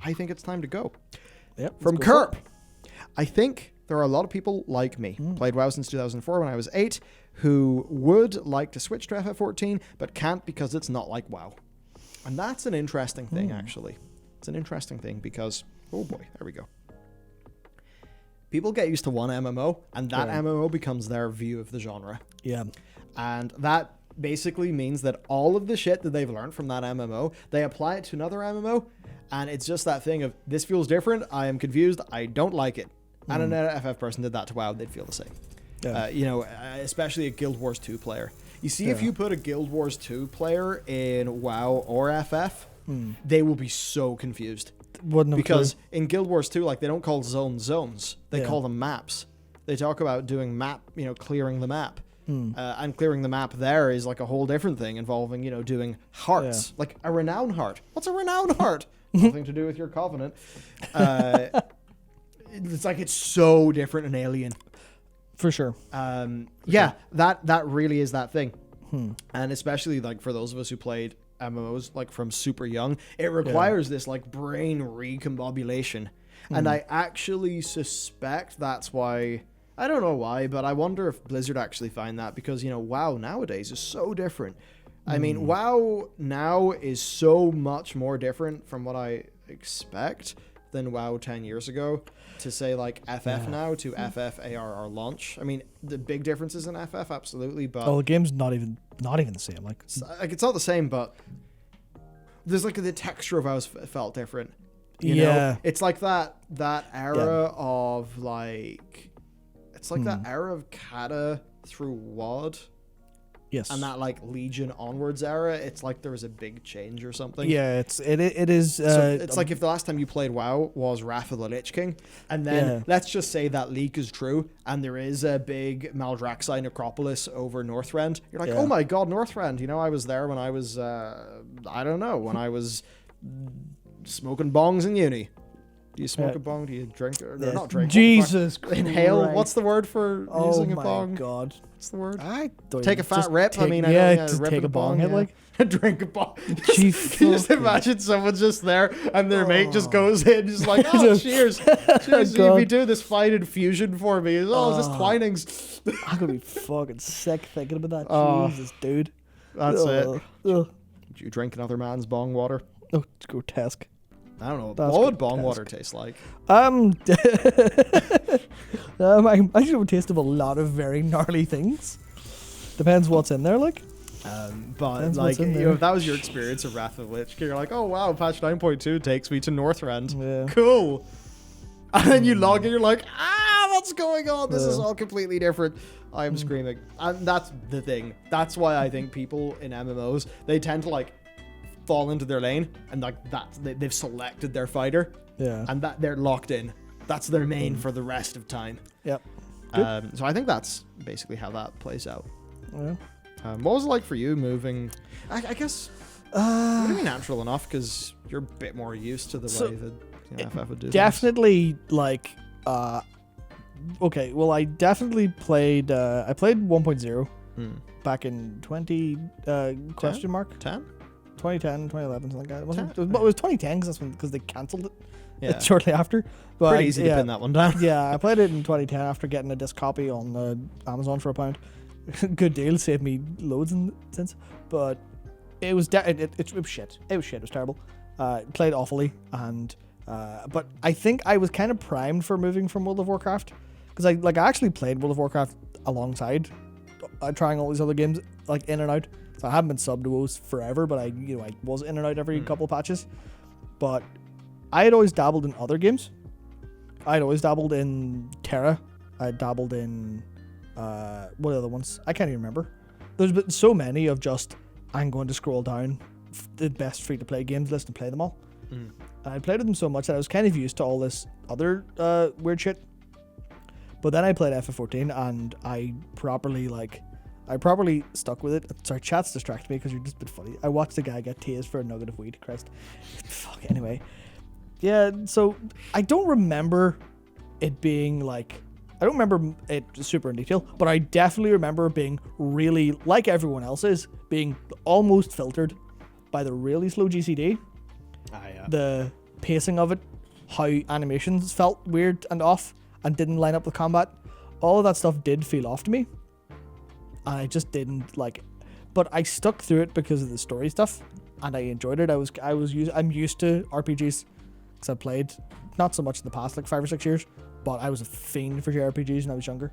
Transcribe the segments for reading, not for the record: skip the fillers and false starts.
I think it's time to go. Yep. From Kerp, I think there are a lot of people like me, played WoW since 2004 when I was 8, who would like to switch to FF14, but can't because it's not like WoW. And that's an interesting thing, actually. It's an interesting thing because, oh boy, there we go. People get used to one MMO, and that MMO becomes their view of the genre. Yeah. And that basically means that all of the shit that they've learned from that MMO, they apply it to another MMO, and it's just that thing of, this feels different, I am confused, I don't like it. And an FF person did that to WoW, they'd feel the same. Yeah. Especially a Guild Wars 2 player. You see, if you put a Guild Wars 2 player in WoW or FF, they will be so confused. Because in Guild Wars 2, like, they don't call zones. They call them maps. They talk about doing clearing the map. And clearing the map there is like a whole different thing involving, doing hearts. Like a renown heart. What's a renown heart? Nothing to do with your covenant. It's like, it's so different and alien. For sure. That really is that thing. And especially like for those of us who played MMOs like from super young, it requires this like brain recombobulation. And I actually suspect that's why, I don't know why, but I wonder if Blizzard actually find that, because WoW nowadays is so different. I mean, WoW now is so much more different from what I expect than WoW 10 years ago. To say like FF now to FF ARR launch. I mean, the big differences in FF, absolutely, but the game's not even the same. Like it's not the same, but there's like the texture of WoW felt different. You know? It's like that era of like, it's like that era of Kata through WoD. Yes. And that like Legion onwards era, it's like there was a big change or something. Yeah, it is. So it's like if the last time you played WoW was Wrath of the Lich King, and then let's just say that leak is true, and there is a big Maldraxxi necropolis over Northrend. You're like, oh my god, Northrend! I was there when I was, when I was smoking bongs in uni. Do you smoke a bong? Do you drink? Or not drink. Jesus Christ. Inhale. What's the word for using a bong? Oh my god. What's the word? I don't take a fat rip. Just take a bong hit, like drink a bong. Can you just imagine someone's just there and their mate just goes in, just like, oh, cheers. Cheers. If you do this fine infusion for me. Is this Twinings? I'm gonna be fucking sick thinking about that. Jesus, dude. That's it. Did you drink another man's bong water? Oh, it's grotesque. I don't know. What would bong water taste like? I actually have a taste of a lot of very gnarly things. Depends what's in there, like. But like, if that was your experience of Wrath of the Lich King, you're like, oh wow, patch 9.2 takes me to Northrend. Yeah. Cool. And then you log in, you're like, what's going on? This is all completely different. I am screaming. And that's the thing. That's why I think people in MMOs, they tend to like fall into their lane, and like they've selected their fighter, and that they're locked in. That's their main for the rest of time. Yep. So I think that's basically how that plays out. Yeah. What was it like for you moving? I guess it would be natural enough because you're a bit more used to the way that FF would do. Definitely things. Like. Okay. Well, I definitely played. I played 1.0 back in 20 mark 10. 2010, 2011, something like that. It was 2010 because they cancelled it shortly after. But pretty easy to pin that one down. Yeah, I played it in 2010 after getting a disc copy on Amazon for £1. Good deal, saved me loads since. But it was it was shit. It was shit. It was terrible. Played awfully, and but I think I was kind of primed for moving from World of Warcraft because I actually played World of Warcraft alongside trying all these other games like in and out. So I haven't been subbed to WoW forever, but I was in and out every couple of patches. But I had always dabbled in other games. I'd always dabbled in Terra. I dabbled in what other ones? I can't even remember. There's been so many of just I'm going to scroll down the best free-to-play games list and play them all. And I played with them so much that I was kind of used to all this other weird shit. But then I played FF14 and I properly stuck with it. Sorry, chat's distracted me because you're just a bit funny. I watched a guy get tased for a nugget of weed. Christ. Fuck, anyway. Yeah, so I don't remember it being like... I don't remember it super in detail, but I definitely remember being really, like everyone else's, being almost filtered by the really slow GCD. Yeah. The pacing of it, how animations felt weird and off and didn't line up with combat. All of that stuff did feel off to me. And I just didn't like it. But I stuck through it because of the story stuff, and I enjoyed it. I'm used to RPGs because I played not so much in the past, like 5 or 6 years, but I was a fiend for JRPGs when I was younger.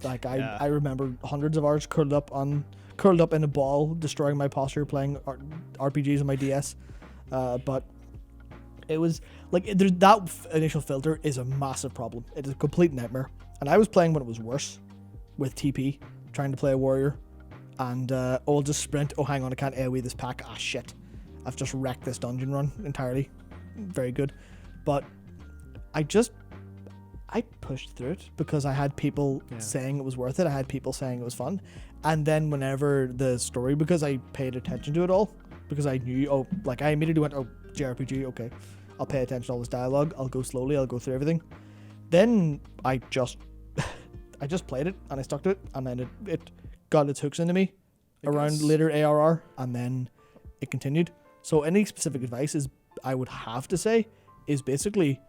Like I remember hundreds of hours curled up in a ball, destroying my posture playing RPGs on my DS. But it was like that initial filter is a massive problem. It is a complete nightmare. And I was playing when it was worse with TP, trying to play a warrior, and I'll just sprint. Oh, hang on, I can't AoE this pack. Ah, shit. I've just wrecked this dungeon run entirely. Very good. But I pushed through it because I had people saying it was worth it. I had people saying it was fun. And then whenever the story, because I paid attention to it all, because I knew, I immediately went, JRPG, okay. I'll pay attention to all this dialogue. I'll go slowly. I'll go through everything. Then I just played it and I stuck to it, and then it got its hooks into me around later ARR, and then it continued. So any specific advice I would have to say is basically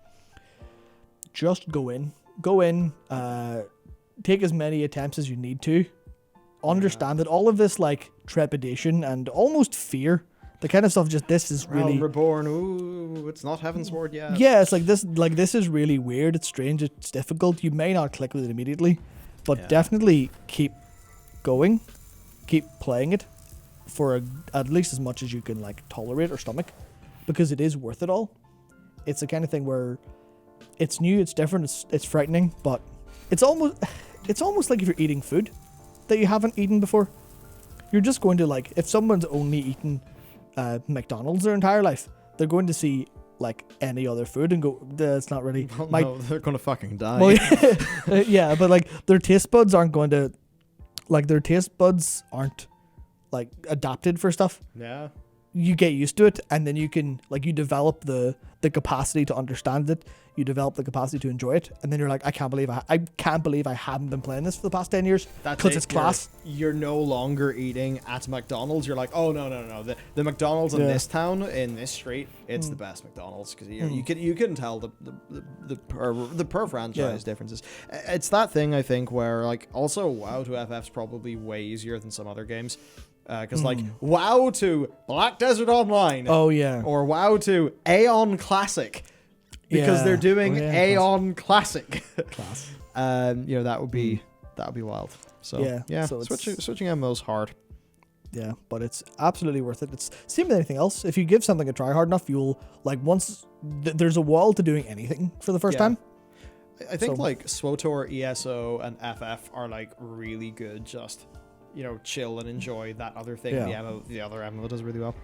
just go in, take as many attempts as you need to, understand that all of this like trepidation and almost fear, the kind of stuff, just this is really Realm Reborn. Ooh, it's not Heavensward yet. Yeah, it's like this is really weird. It's strange. It's difficult. You may not click with it immediately, but definitely keep going, keep playing it for at least as much as you can like tolerate or stomach, because it is worth it all. It's the kind of thing where it's new, it's different, it's frightening, but it's almost like if you're eating food that you haven't eaten before. You're just going to like, if someone's only eaten McDonald's their entire life, they're going to see like any other food and go, it's not really no, they're gonna fucking die. Well, yeah, but like their taste buds aren't like adapted for stuff. Yeah. You get used to it, and then you can like, you develop the capacity to understand it, you develop the capacity to enjoy it, and then you're like, I can't believe I haven't been playing this for the past 10 years because it's class. You're no longer eating at McDonald's. You're like, oh no, the McDonald's in this town, in this street, it's the best McDonald's, because you can tell the per franchise differences. It's that thing, I think, where like also WoW to FF's probably way easier than some other games. Because like WoW to Black Desert Online, or WoW to Aeon Classic, because they're doing Aeon Classic. Class. That would be wild. So so switching MMO's hard. Yeah, but it's absolutely worth it. It's same with anything else. If you give something a try hard enough, you'll like once there's a wall to doing anything for the first time. I think like SWTOR, ESO, and FF are like really good. Just chill and enjoy that other thing. The other MMO does really well.